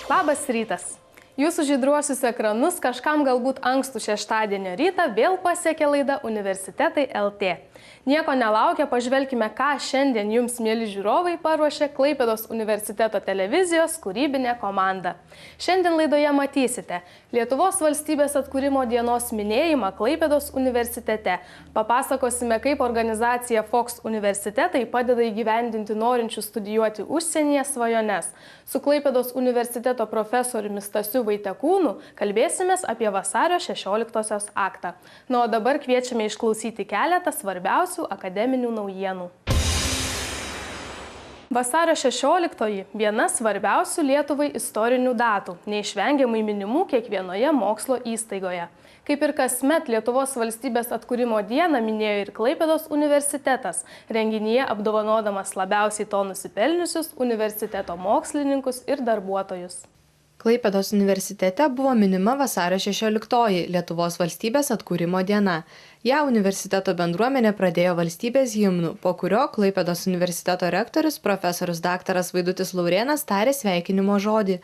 Labas rytas. Jūsų žydruosius ekranus kažkam galbūt ankstų šeštadienio rytą vėl pasiekė laida Universitetai LT. Nieko nelaukia, pažvelkime, ką šiandien jums, mieli žiūrovai, paruošė Klaipėdos universiteto televizijos kūrybinė komanda. Šiandien laidoje matysite Lietuvos valstybės atkūrimo dienos minėjimą Klaipėdos universitete. Papasakosime, kaip organizacija Fox universitetai padeda įgyvendinti norinčių studijuoti užsienyje svajones. Su Klaipėdos universiteto profesoriumi Stasiu Vaitekūnu kalbėsimės apie vasario 16-osios aktą. O dabar kviečiame išklausyti keletą svarbiausių akademinių naujienų. Vasario 16-oji – viena svarbiausių Lietuvai istorinių datų, neišvengiamai minimų kiekvienoje mokslo įstaigoje. Kaip ir kasmet Lietuvos valstybės atkūrimo dieną minėjo ir Klaipėdos universitetas, renginyje apdovanodamas labiausiai to nusipelniusius universiteto mokslininkus ir darbuotojus. Klaipėdos universitete buvo minima vasario 16-oji Lietuvos valstybės atkūrimo diena. Ja universiteto bendruomenė pradėjo valstybės himnu, po kurio Klaipėdos universiteto rektorius profesorius daktaras Vaidutis Laurėnas tarė sveikinimo žodį.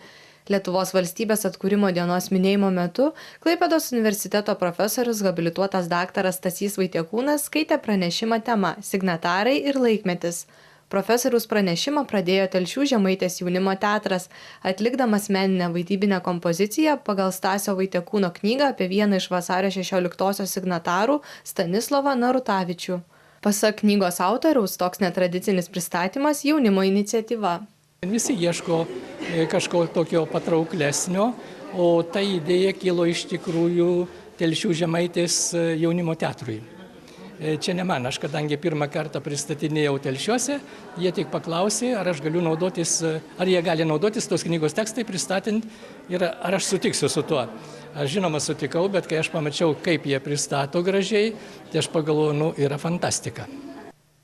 Lietuvos valstybės atkūrimo dienos minėjimo metu Klaipėdos universiteto profesorius habilituotas daktaras Stasys Vaitekūnas skaitė pranešimą tema „Signatarai ir laikmetis“. Profesoriaus pranešimą pradėjo Telšių Žemaitės jaunimo teatras, atlikdamas meninę vaidybinę kompoziciją pagal Stasio Vaitekūno knygą apie vieną iš vasario 16-osios signatarų Stanislovą Narutavičių. Pasak knygos autoriaus, toks netradicinis pristatymas jaunimo iniciatyva. Visi ieško kažko tokio patrauklesnio, o ta idėja kilo iš tikrųjų Telšių Žemaitės jaunimo teatrui. Čia ne man, aš kadangi pirmą kartą pristatinėjau Telšiuose, jie tik paklausė, ar jie gali naudotis tos knygos tekstai pristatant ir ar aš sutiksiu su tuo. Aš žinoma sutikau, bet kai aš pamačiau, kaip jie pristato gražiai, tai aš pagalvojau, yra fantastika.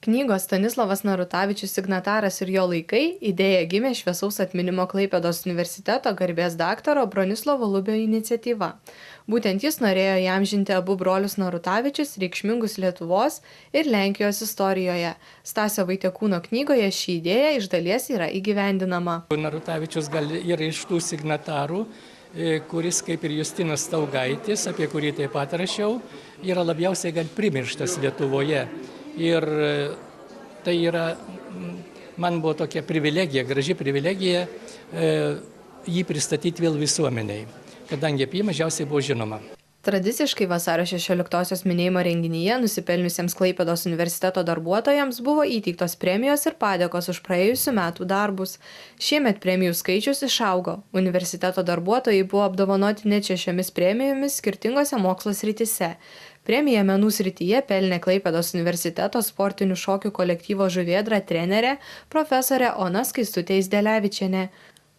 Knygos Stanislovas Narutavičius signataras ir jo laikai idėja gimė šviesaus atminimo Klaipėdos universiteto garbės daktaro Bronislovo Lubio iniciatyva. Būtent jis norėjo įamžinti abu brolius Narutavičius reikšmingus Lietuvos ir Lenkijos istorijoje. Stasio Vaitekūno knygoje ši idėja iš dalies yra įgyvendinama. Narutavičius yra iš tų signatarų, kuris, kaip ir Justinas Staugaitis, apie kurį taip pat rašiau, yra labiausiai primirštas Lietuvoje. Ir tai man buvo tokia privilegija, graži privilegija jį pristatyti vėl visuomeniai, kadangi apie jį mažiausiai buvo žinoma. Tradiciškai vasario 16-osios minėjimo renginyje nusipelniusiems Klaipėdos universiteto darbuotojams buvo įteiktos premijos ir padėkos už praėjusių metų darbus. Šiemet premijų skaičius išaugo. Universiteto darbuotojai buvo apdovanoti net 6 premijomis skirtingose mokslo srityse. Premiją menų srityje pelnė Klaipėdos universiteto sportinių šokių kolektyvo Žuvėdra trenerė profesorė Ona Skaistutė Izdelevičienė.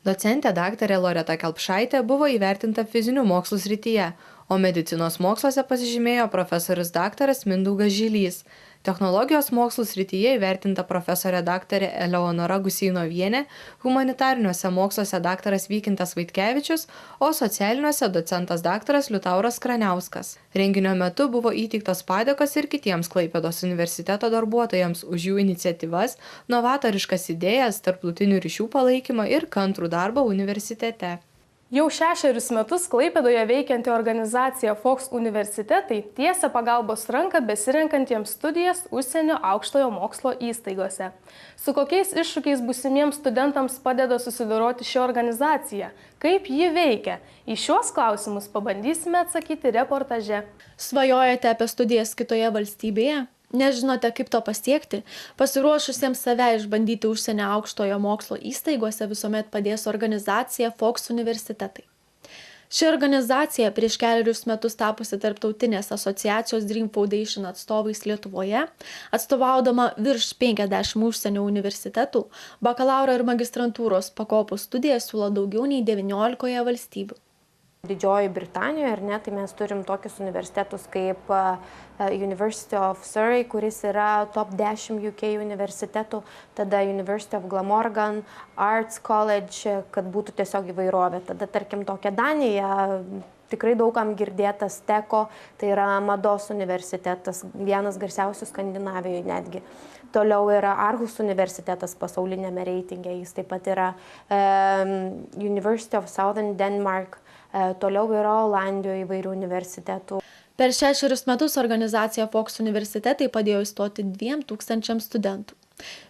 Docentė daktarė Loreta Kelpšaitė buvo įvertinta fizinių mokslų srityje, o medicinos moksluose pasižymėjo profesorius daktaras Mindaugas Žilys. Technologijos mokslų srityje įvertinta profesorė daktarė Eleonora Guseinovienė, humanitariniuose moksluose daktaras Vykintas Vaitkevičius, o socialiniuose docentas daktaras Liutauras Kraniauskas. Renginio metu buvo įteiktos padėkos ir kitiems Klaipėdos universiteto darbuotojams už jų iniciatyvas, novatoriškas idėjas, tarptautinių ryšių palaikymą ir kantrų darbą universitete. Jau 6 metus Klaipėdoje veikianti organizacija Fox universitetai tiesia pagalbos ranką besirenkantiems studijas užsienio aukštojo mokslo įstaigose. Su kokiais iššūkiais būsimiems studentams padeda susidoroti ši organizacija? Kaip ji veikia? Į šiuos klausimus pabandysime atsakyti reportaže. Svajojate apie studijas kitoje valstybėje? Nežinote, kaip to pasiekti? Pasiruošusiems save išbandyti užsienio aukštojo mokslo įstaigose visuomet padės organizacija Fox universitetai. Ši organizacija prieš 4 metus tapusi tarptautinės asociacijos Dream Foundation atstovais Lietuvoje, atstovaudama virš 50 užsienio universitetų, bakalauro ir magistrantūros pakopų studijas siūlo daugiau nei 19 valstybių. Didžioji Britanijoje, ar ne, tai mes turim tokius universitetus kaip University of Surrey, kuris yra top 10 UK universitetų, tada University of Glamorgan, Arts College, kad būtų tiesiog įvairovė. Tada, tarkim, tokia Danija, tikrai daugam girdėtas Teko, tai yra mados universitetas, vienas garsiausių Skandinavijoje netgi. Toliau yra Aarhus universitetas pasaulinėme reitinge, jis taip pat yra University of Southern Denmark, toliau yra Olandijoje įvairių universitetų. Per 6 metus organizacija Fox universitetai padėjo įstoti 2000 studentų.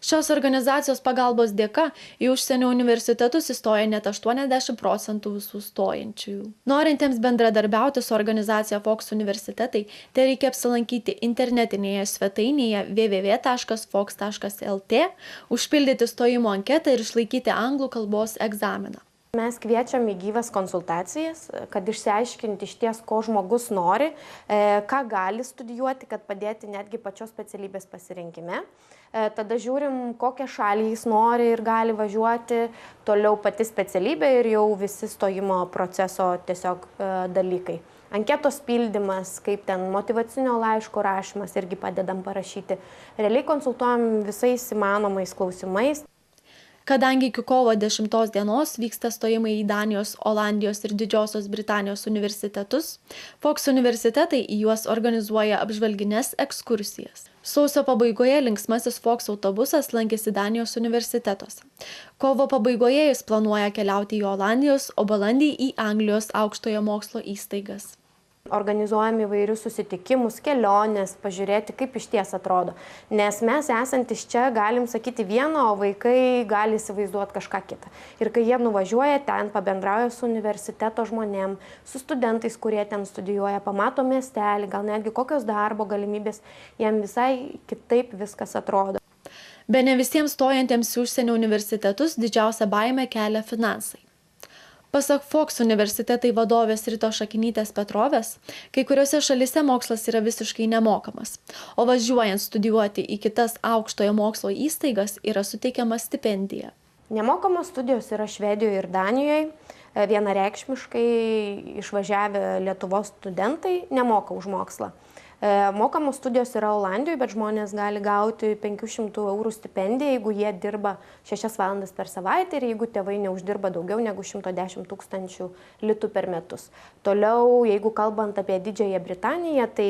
Šios organizacijos pagalbos dėka į užsienio universitetus įstoja net 80% visų stojančiųjų. Norintiems bendradarbiauti su organizacija Fox universitetai, tai reikia apsilankyti internetinėje svetainėje www.fox.lt, užpildyti stojimo anketą ir išlaikyti anglų kalbos egzaminą. Mes kviečiam į gyvas konsultacijas, kad išsiaiškinti iš ties, ko žmogus nori, ką gali studijuoti, kad padėti netgi pačios specialybės pasirinkime. Tada žiūrim, kokią šalį jis nori ir gali važiuoti, toliau pati specialybė ir jau visi stojimo proceso tiesiog dalykai. Anketos pildymas, kaip ten motyvacinio laiško rašymas irgi padedam parašyti. Realiai konsultuojam visais įmanomais klausimais. Kadangi iki kovo 10 dienos vyksta stojimai į Danijos, Olandijos ir Didžiosios Britanijos universitetus, Fox universitetai į juos organizuoja apžvalgines ekskursijas. Sausio pabaigoje linksmasis Fox autobusas lankėsi Danijos universitetuose. Kovo pabaigoje jis planuoja keliauti į Olandijos, o balandį į Anglijos aukštojo mokslo įstaigas. Organizuojam įvairius susitikimus, keliones, pažiūrėti, kaip iš ties atrodo. Nes mes esantis čia galim sakyti vieną, o vaikai gali įsivaizduoti kažką kitą. Ir kai jie nuvažiuoja ten, pabendrauja su universiteto žmonėm, su studentais, kurie ten studijuoja, pamato miestelį, gal netgi kokios darbo galimybės, jiem visai kitaip viskas atrodo. Bene visiems stojantiems į užsienio universitetus didžiausia baimė kelia finansai. Pasak Fox universitetai vadovės Ritos Šakinytės Petrovės, kai kuriuose šalyse mokslas yra visiškai nemokamas, o važiuojant studijuoti į kitas aukštojo mokslo įstaigas yra suteikiama stipendija. Nemokamos studijos yra Švedijoje ir Danijoje. Vienareikšmiškai išvažiavę Lietuvos studentai nemoka už mokslą. Mokamos studijos yra Olandijoje, bet žmonės gali gauti 500 eurų stipendiją, jeigu jie dirba 6 valandas per savaitę ir jeigu tėvai neuždirba daugiau negu 110 000 litų per metus. Toliau, jeigu kalbant apie Didžiąją Britaniją, tai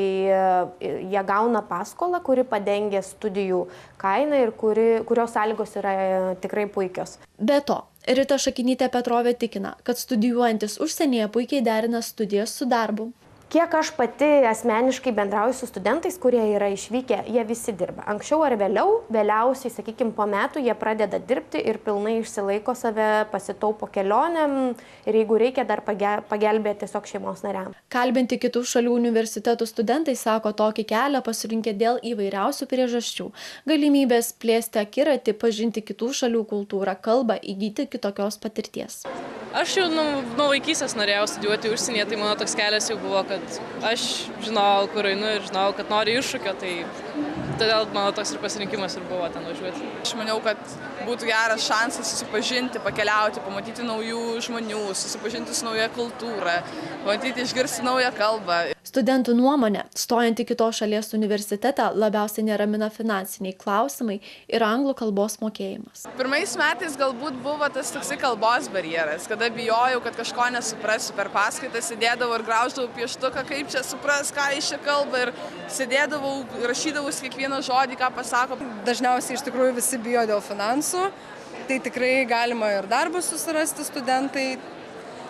jie gauna paskolą, kuri padengia studijų kainą ir kurios sąlygos yra tikrai puikios. Be to, Rita Šakinytė Petrovė tikina, kad studijuojantis užsienyje puikiai derina studijas su darbu. Kiek aš pati asmeniškai bendrauju su studentais, kurie yra išvykę, jie visi dirba. Anksčiau ar vėliau, vėliausiai, sakykime, po metų jie pradeda dirbti ir pilnai išsilaiko save, pasitaupo kelionėm ir jeigu reikia, dar pagelbėti tiesiog šeimos nariam. Kalbinti kitų šalių universitetų studentai sako tokį kelią pasirinkę dėl įvairiausių priežasčių. Galimybės plėsti akiratį, pažinti kitų šalių kultūrą, kalbą, įgyti kitokios patirties. Aš jau nuo vaikystės norėjau studijuoti užsienyje, tai mano toks kelias jau buvo, kad aš žinojau, kur einu ir žinojau, kad noriu iššūkio, tai todėl mano toks ir pasirinkimas ir buvo ten važiuoti. Aš maniau, kad būtų geras šansas susipažinti, pakeliauti, pamatyti naujų žmonių, susipažinti su nauja kultūra, pamatyti, išgirsti naują kalbą. Studentų nuomonė, stojant į kitos šalies universitetą, labiausiai neramina finansiniai klausimai ir anglų kalbos mokėjimas. Pirmais metais galbūt buvo tas toksai kalbos barjeras, kada bijojau, kad kažko nesuprasiu per paskaitą, sėdėdavau ir grauždavau pieštuką, kaip čia supras, ką iš čia kalba ir sėdėdavau, rašydavau kiekvieną žodį, ką pasako. Dažniausiai iš tikrųjų visi bijo dėl finansų, tai tikrai galima ir darbus susirasti studentai,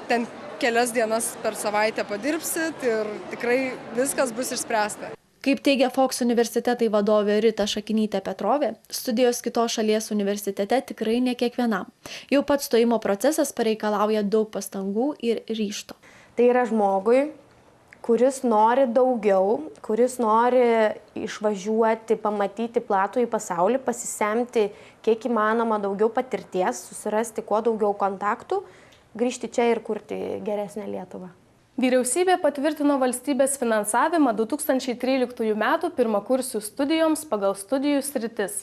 ten kelias dienas per savaitę padirbsit ir tikrai viskas bus išspręsta. Kaip teigia Fox universitetai vadovė Rita Šakinytė Petrovė, studijos kitos šalies universitete tikrai ne kiekvienam. Jau pats stojimo procesas pareikalauja daug pastangų ir ryžto. Tai yra žmogui, kuris nori daugiau, kuris nori išvažiuoti, pamatyti platų į pasaulį, pasisemti kiek įmanoma daugiau patirties, susirasti kuo daugiau kontaktų, grįžti čia ir kurti geresnę Lietuvą. Vyriausybė patvirtino valstybės finansavimą 2013 m. pirmakursių studijoms pagal studijų sritis.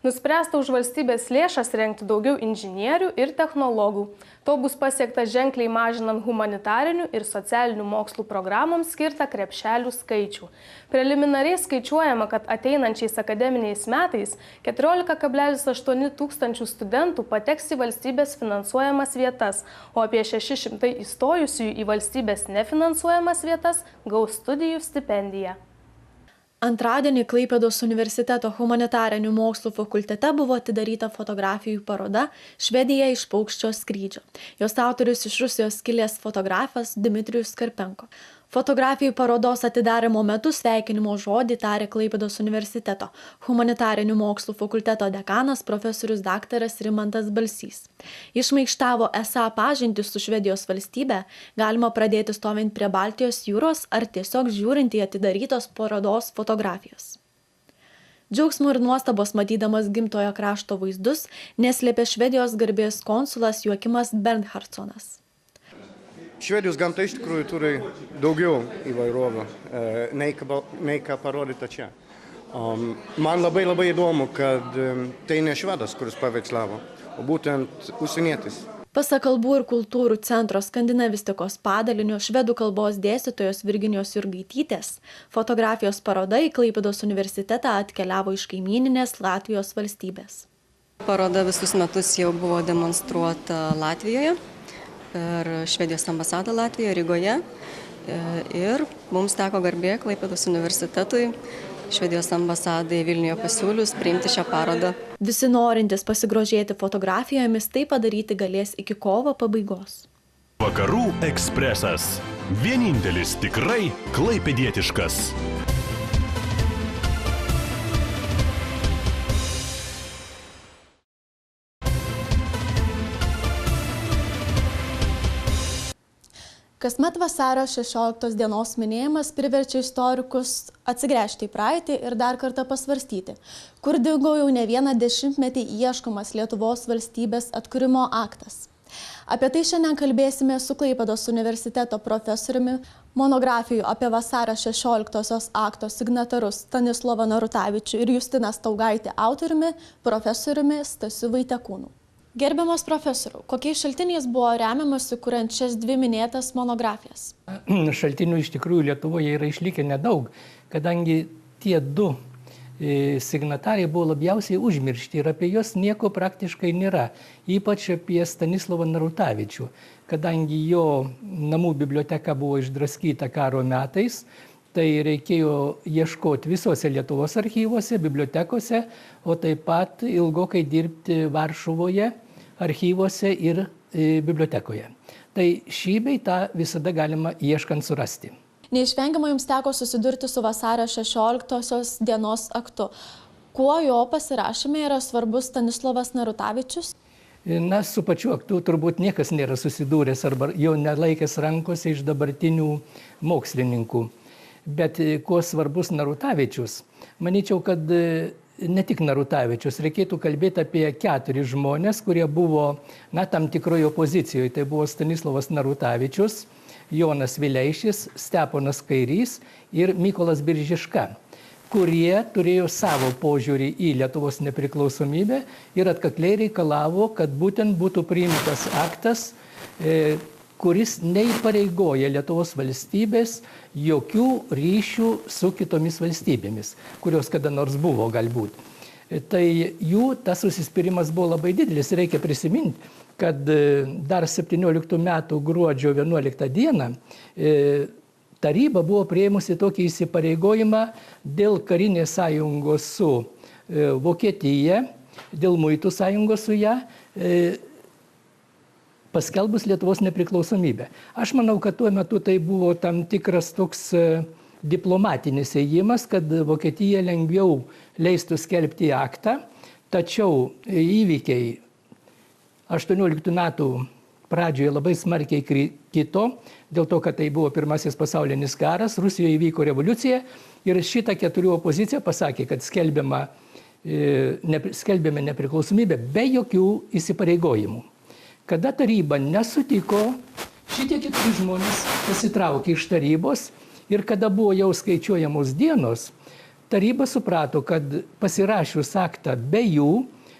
Nuspręsta už valstybės lėšas rengti daugiau inžinierių ir technologų. To bus pasiekta ženkliai mažinant humanitarinių ir socialinių mokslų programoms skirtą krepšelių skaičių. Preliminariai skaičiuojama, kad ateinančiais akademiniais metais 14,8 tūkstančių studentų pateks į valstybės finansuojamas vietas, o apie 600 įstojusiųjų į valstybės nefinansuojamas vietas gaus studijų stipendiją. Antradienį Klaipėdos universiteto humanitarinių mokslų fakultete buvo atidaryta fotografijų paroda Švedija iš paukščio skrydžio. Jos autorius iš Rusijos kilęs fotografas Dmitrijus Karpenko. Fotografijų parodos atidarymo metu sveikinimo žodį tarė Klaipėdos universiteto humanitarinių mokslų fakulteto dekanas profesorius daktaras Rimantas Balsys. Išmaištavo esą pažintį su Švedijos valstybe galima pradėti stovint prie Baltijos jūros ar tiesiog žiūrint į atidarytos parodos fotografijas. Džiaugsmo ir nuostabos matydamas gimtojo krašto vaizdus neslėpė Švedijos garbės konsulas Joakimas Bernhardssonas. Švedijos gamta iš tikrųjų turi daugiau įvairovių, nei ką parodyta čia. Man labai įdomu, kad tai ne švedas, kuris paveikslavo, o būtent užsienietis. Pasak Kalbų ir kultūrų centro skandinavistikos padalinio švedų kalbos dėstytojos Virginijos Jurgaitytės, fotografijos paroda į Klaipėdos universitetą atkeliavo iš kaimyninės Latvijos valstybės. Paroda visus metus jau buvo demonstruota Latvijoje, per Švedijos ambasadą Latvijoje, Rygoje. Ir mums teko garbė Klaipėdos universitetui, Švedijos ambasadai Vilniuje pasiūlius priimti šią parodą. Visi norintys pasigrožėti fotografijomis tai padaryti galės iki kovo pabaigos. Vakarų ekspresas. Vienintelis tikrai klaipėdietiškas. Kasmet vasario 16 dienos minėjimas priverčia istorikus atsigręžti į praeitį ir dar kartą pasvarstyti, kur dingo jau ne vieną dešimtmetį ieškomas Lietuvos valstybės atkūrimo aktas. Apie tai šiandien kalbėsime su Klaipėdos universiteto profesoriumi, monografijų apie vasario 16 akto signatarus Stanislovą Narutavičių ir Justiną Staugaitį autoriumi, profesoriumi Stasiu Vaitekūnu. Gerbiamas profesoriau, kokiais šaltiniais buvo remiamasi kuriant šias dvi minėtas monografijas? Šaltinių iš tikrųjų Lietuvoje yra išlikę nedaug, kadangi tie du signatariai buvo labiausiai užmiršti ir apie juos nieko praktiškai nėra, ypač apie Stanislovą Narutavičių, kadangi jo namų biblioteka buvo išdraskyta karo metais, tai reikėjo ieškoti visose Lietuvos archyvuose, bibliotekose, o taip pat ilgokai dirbti Varšuvoje, archyvuose ir bibliotekoje. Tai šį bei tą visada galima ieškant surasti. Neišvengiamai jums teko susidurti su vasario 16 dienos aktu. Kuo jo pasirašyme yra svarbus Stanislovas Narutavičius? Na, su pačiu aktu turbūt niekas nėra susidūręs arba jo nelaikęs rankose iš dabartinių mokslininkų. Bet kuo svarbus Narutavičius? Manyčiau, kad ne tik Narutavičius, reikėtų kalbėti apie 4 žmonės, kurie buvo tam tikroje opozicijoje. Tai buvo Stanislovas Narutavičius, Jonas Vileišis, Steponas Kairys ir Mykolas Biržiška, kurie turėjo savo požiūrį į Lietuvos nepriklausomybę ir atkakliai reikalavo, kad būtent būtų priimtas aktas, kuris neįpareigoja Lietuvos valstybės jokių ryšių su kitomis valstybėmis, kurios kada nors buvo galbūt. Tai jų tas užsispyrimas buvo labai didelis. Reikia prisiminti, kad dar 17 metų gruodžio 11 dieną taryba buvo priėmusi tokį įsipareigojimą dėl karinės sąjungos su Vokietija, dėl muitų sąjungos su ją, paskelbus Lietuvos nepriklausomybę. Aš manau, kad tuo metu tai buvo tam tikras toks diplomatinis ėjimas, kad Vokietija lengviau leistų skelbti aktą, tačiau įvykiai 18 metų pradžioje labai smarkiai kito, dėl to, kad tai buvo pirmasis pasaulinis karas, Rusijoje įvyko revoliucija ir šita 4 opozicija pasakė, kad skelbėme nepriklausomybę be jokių įsipareigojimų. Kada taryba nesutiko, šitie 4 žmonės pasitraukė iš tarybos ir kada buvo jau skaičiuojamos dienos, taryba suprato, kad pasirašius aktą be jų,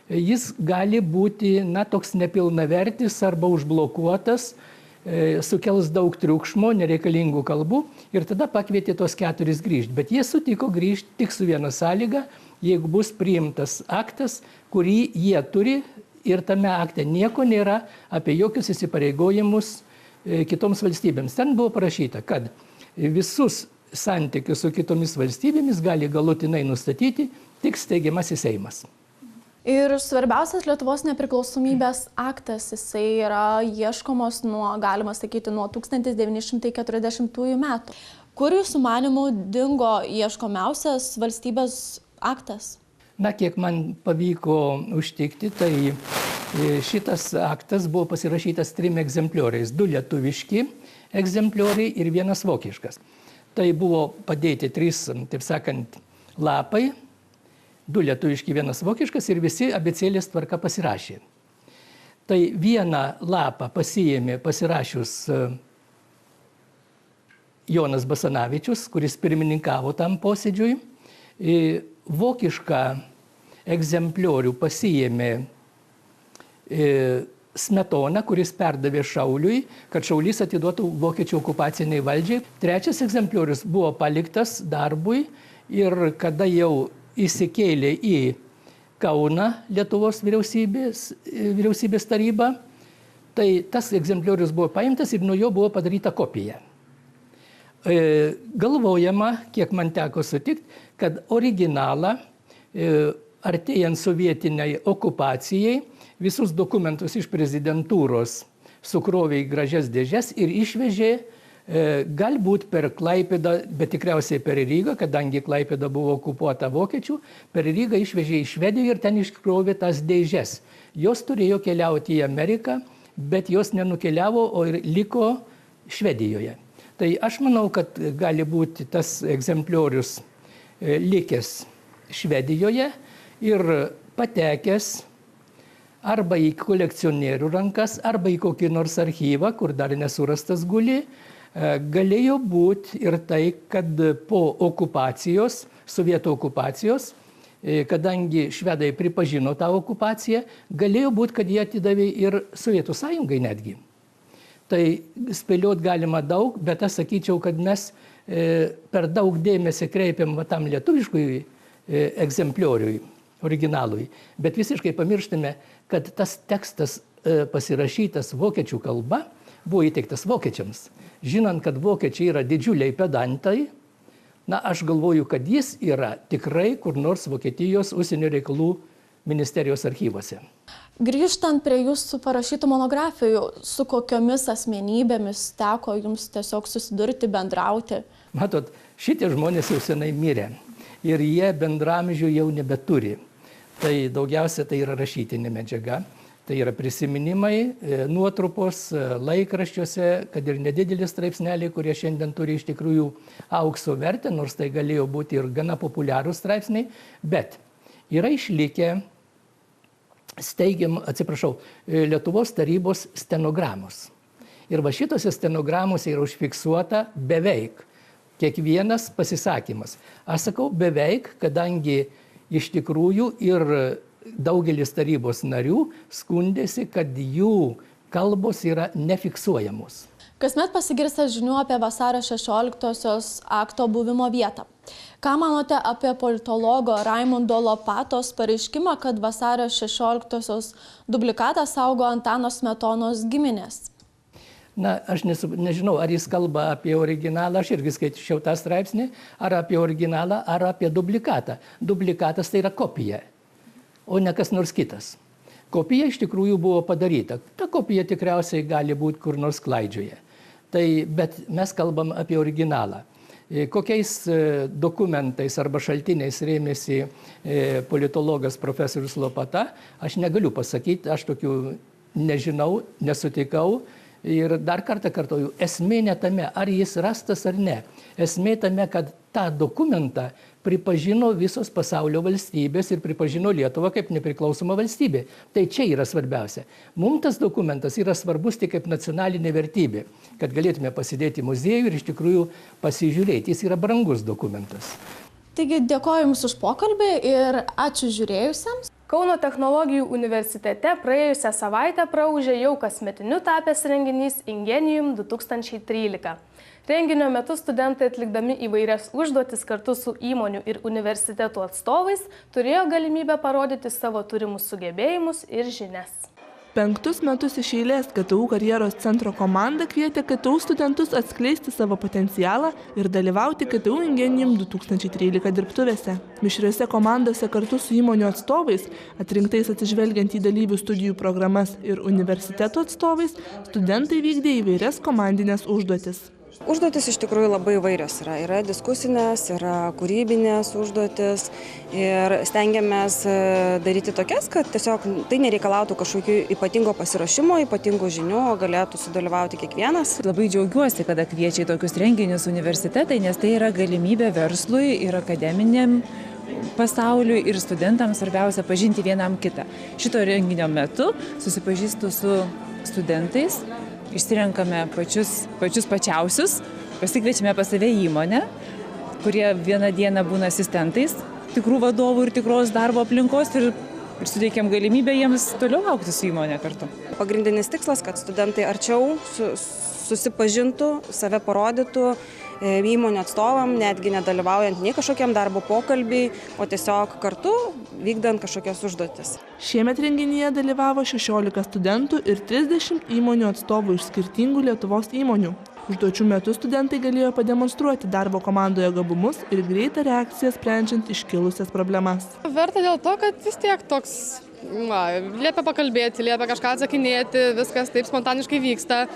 jis gali būti, toks nepilnavertis arba užblokuotas, sukels daug triukšmo, nereikalingų kalbų ir tada pakvietė tos 4 grįžti. Bet jie sutiko grįžti tik su viena sąlyga, jeigu bus priimtas aktas, kurį jie turi ir tame akte nieko nėra apie jokius įsipareigojimus kitoms valstybėms. Ten buvo parašyta, kad visus santykius su kitomis valstybėmis gali galutinai nustatyti tik steigiamasis Seimas. Ir svarbiausias Lietuvos nepriklausomybės aktas, jisai yra ieškomos galima sakyti, nuo 1940 metų. Kur jūsų manimų dingo ieškomiausias valstybės aktas? Kiek man pavyko užtikti, tai šitas aktas buvo pasirašytas 3 egzemplioriais. 2 lietuviški egzemplioriai ir 1 vokiškas. Tai buvo padėti 3, taip sakant, lapai. 2 lietuviški, 1 vokiškas ir visi abėcėlės tvarka pasirašė. Tai 1 lapą pasiėmė pasirašius Jonas Basanavičius, kuris pirmininkavo tam posėdžiui. Vokišką egzempliorių pasiėmė Smetona, kuris perdavė Šauliui, kad Šaulys atiduotų vokiečių okupaciniai valdžiai. 3 egzempliorius buvo paliktas darbui ir kada jau įsikėlė į Kauną Lietuvos vyriausybės tarybą, tai tas egzempliorius buvo paimtas ir nuo jo buvo padaryta kopija. Galvojama, kiek man teko sutikti, kad originalą artėjant sovietiniai okupacijai visus dokumentus iš prezidentūros sukrovė į gražias dėžes ir išvežė galbūt per Klaipėdą, bet tikriausiai per Rygą, kadangi Klaipėda buvo okupuota vokiečių, per Rygą išvežė į Švediją ir ten iškrovė tas dėžes. Jos turėjo keliauti į Ameriką, bet jos nenukeliavo, o ir liko Švedijoje. Tai aš manau, kad gali būti tas egzempliorius likęs Švedijoje ir patekęs arba į kolekcionierių rankas, arba į kokį nors archyvą, kur dar nesurastas guli. Galėjo būti ir tai, kad po okupacijos, sovietų okupacijos, kadangi švedai pripažino tą okupaciją, galėjo būti, kad jie atidavė ir Sovietų sąjungai netgi. Tai spėliot galima daug, bet aš sakyčiau, kad mes per daug dėmesį kreipiam tam lietuviškui egzemplioriui, originalui, bet visiškai pamirštame, kad tas tekstas pasirašytas vokiečių kalba buvo įteiktas vokiečiams. Žinant, kad vokiečiai yra didžiuliai pedantai, aš galvoju, kad jis yra tikrai kur nors Vokietijos užsienio reikalų ministerijos archyvose. Grįžtant prie jūsų parašytų monografijų, su kokiomis asmenybėmis teko jums tiesiog susidurti, bendrauti? Matot, šitie žmonės jau senai mirė ir jie bendramžių jau nebeturi. Tai daugiausia tai yra rašytinė medžiaga. Tai yra prisiminimai, nuotrupos laikraščiuose, kad ir nedidelis straipsneliai, kurie šiandien turi iš tikrųjų aukso vertę, nors tai galėjo būti ir gana populiarūs straipsniai, bet yra išlikę Lietuvos tarybos stenogramos. Ir va šitose stenogramose yra užfiksuota beveik kiekvienas pasisakymas. Aš sakau beveik, kadangi iš tikrųjų ir daugelis tarybos narių skundėsi, kad jų kalbos yra nefiksuojamos. Kasmet pasigirsta žinių apie vasario 16-osios akto buvimo vietą. Ką manote apie politologo Raimundo Lopatos pareiškimą, kad vasario 16-osios dublikatą saugo Antano Smetonos giminės? Aš nežinau, ar jis kalba apie originalą, aš irgi skaičiau tą straipsnį, ar apie originalą, ar apie dublikatą. Dublikatas tai yra kopija, o ne kas nors kitas. Kopija iš tikrųjų buvo padaryta. Ta kopija tikriausiai gali būti kur nors klaidžioje. Bet mes kalbam apie originalą. Kokiais dokumentais arba šaltiniais rėmėsi politologas profesorius Lopata, aš negaliu pasakyti, aš tokių nežinau, nesutikau. Ir dar kartą kartoju, esmė ne tame, ar jis rastas ar ne. Esmė tame, kad tą dokumentą pripažino visos pasaulio valstybės ir pripažino Lietuvą kaip nepriklausoma valstybė. Tai čia yra svarbiausia. Mums tas dokumentas yra svarbus tik kaip nacionalinė vertybė, kad galėtume pasidėti muziejų ir iš tikrųjų pasižiūrėti. Jis yra brangus dokumentas. Taigi dėkoju Jums už pokalbį ir ačiū žiūrėjusiems. Kauno technologijų universitete praėjusią savaitę praūžė jau kasmetiniu tapęs renginys Ingenium 2013. Renginio metu studentai atlikdami įvairias užduotis kartu su įmonių ir universitetų atstovais turėjo galimybę parodyti savo turimus sugebėjimus ir žinias. 5 metus iš eilės KTU karjeros centro komanda kvietė KTU studentus atskleisti savo potencialą ir dalyvauti KTU Ingenium 2013 dirbtuvėse. Mišriose komandose kartu su įmonių atstovais, atrinktais atsižvelgiant į dalyvių studijų programas ir universiteto atstovais, studentai vykdė įvairias komandinės užduotis. Užduotis iš tikrųjų labai įvairios yra. Yra diskusinės, yra kūrybinės užduotis ir stengiamės daryti tokias, kad tiesiog tai nereikalautų kažkokių ypatingo pasiruošimo, ypatingų žinių, o galėtų sudalyvauti kiekvienas. Labai džiaugiuosi, kada kviečia į tokius renginius universitetai, nes tai yra galimybė verslui ir akademiniam pasauliui ir studentams svarbiausia pažinti vienam kitą. Šito renginio metu susipažįstu su studentais. Išsirenkame pačius pačiausius, pasikviečiame pas save įmonę, kurie vieną dieną būna asistentais tikrų vadovų ir tikros darbo aplinkos ir suteikiam galimybę jiems toliau augti su įmonė kartu. Pagrindinis tikslas, kad studentai arčiau susipažintų, save parodytų įmonių atstovam, netgi nedalyvaujant nei kažkokiam darbo pokalbiai, o tiesiog kartu vykdant kažkokias užduotis. Šiemet renginyje dalyvavo 16 studentų ir 30 įmonių atstovų iš skirtingų Lietuvos įmonių. Užduočių metu studentai galėjo pademonstruoti darbo komandoje gabumus ir greitą reakciją sprendžiant iškilusias problemas. Verta dėl to, kad vis tiek toks, liepia pakalbėti, liepia kažką atsakinėti, viskas taip spontaniškai vyksta.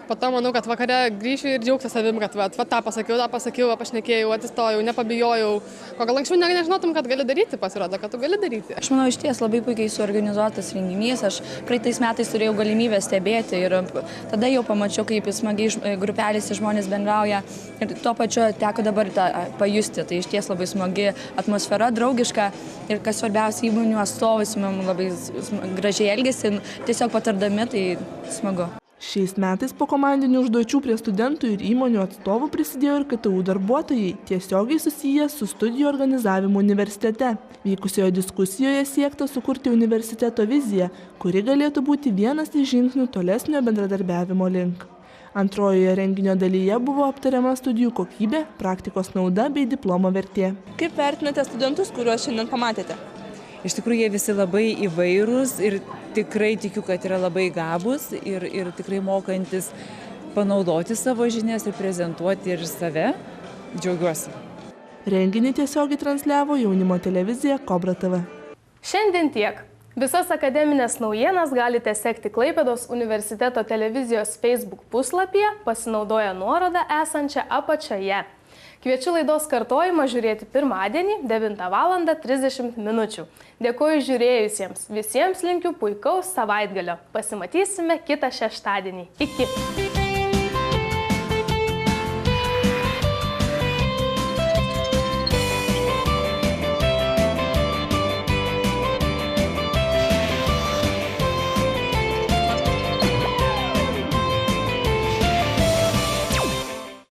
Po to manau, kad vakare grįšiu ir džiaugsiu savim, kad tą pasakiau, pašnekėjau, atsistojau, nepabijojau. Ko gal anksčiau nežinotum, kad gali daryti, pasirodo, kad tu gali daryti. Aš manau, išties labai puikiai suorganizuotas renginys. Aš praeitais metais turėjau galimybę stebėti ir tada jau pamačiau, kaip smagiai grupelėse žmonės bendrauja. Ir tuo pačiu teko dabar tą pajusti. Tai išties labai smagi atmosfera, draugiška ir kas svarbiausia, įmonių atstovai su manim labai gražiai elgėsi, tiesiog patardami, tai smagu. Šiais metais po komandinių užduočių prie studentų ir įmonių atstovų prisidėjo ir KTU darbuotojai, tiesiogiai susiję su studijų organizavimu universitete. Vykusioje diskusijoje siekta sukurti universiteto viziją, kuri galėtų būti vienas iš žingsnių tolesnio bendradarbiavimo link. Antrojoje renginio dalyje buvo aptariama studijų kokybė, praktikos nauda bei diplomo vertė. Kaip vertinate studentus, kuriuos šiandien pamatėte? Iš tikrųjų, jie visi labai įvairūs ir tikrai tikiu, kad yra labai gabūs ir tikrai mokantis panaudoti savo žinias ir prezentuoti ir save. Džiaugiuosi. Renginį tiesiogiai transliavo jaunimo televizija Kobra TV. Šiandien tiek. Visas akademinės naujienas galite sekti Klaipėdos universiteto televizijos Facebook puslapyje, pasinaudoję nuorodą esančią apačioje. Kviečiu laidos kartojimą žiūrėti pirmadienį 9:30 min. Dėkoju žiūrėjusiems. Visiems linkiu puikaus savaitgalio. Pasimatysime kitą šeštadienį. Iki.